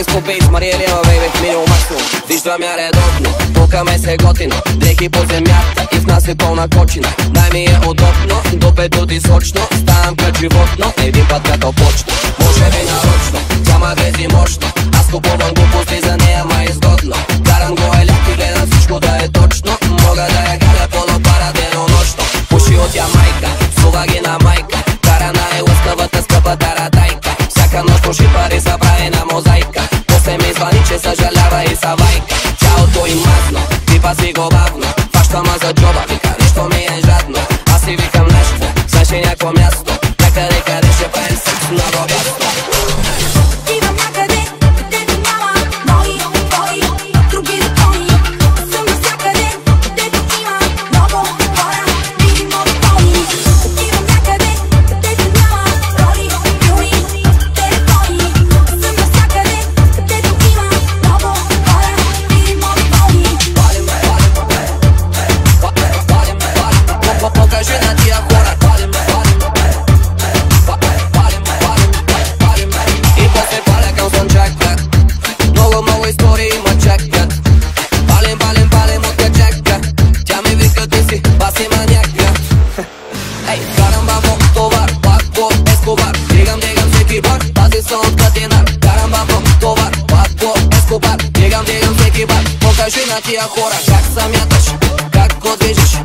Рашко Бейс, Мария Лева, бейбе, минимум максимум. Виждам я редовно, пукаме се готино, дрехи по земята и в нас е пълна кочина. Дай ми е удобно, до петоти сочно, ставам като животно, един път като почна. Може би нарочно, тя ма грези мощно, аз купувам глупости за нея, ма изгодно. Карам го еляк и гледам всичко да е точно, мога да я галя полупара денонощно. Пуши от Ямайка, слуга ги на майка, карана е лъскавата скъпа таратайка. Всяка нощ пуши пари събрани на мозайка, после ми звъни, че съжалява и савайка. Тялото им мазно, типа си го бавно, фаща ма за джоба, вика нещо ми е жадно. Аз си викам нещо, знаеш ли няко място, някъде къде ще правим секс много ясно. Отивам някъде, където няма мои, твои, други закони. Съм навсякъде, където има много хора, видимо твои. Отивам някъде, където няма роли, филми, телефони. Съм навсякъде, където има много хора, видимо твои. Покажи на тия хора. И после паля към слънчака, много истории ма чакат. Палим от качака, тя ми вика ти си баси маняка. Ей, карам баво, товар, Пабло Ескобар. Дигам всеки бар, пази се от катинар. Карам баво, товар, Пабло Ескобар. Дигам всеки бар. Покажи на тия хора как самяташ, как го движиш.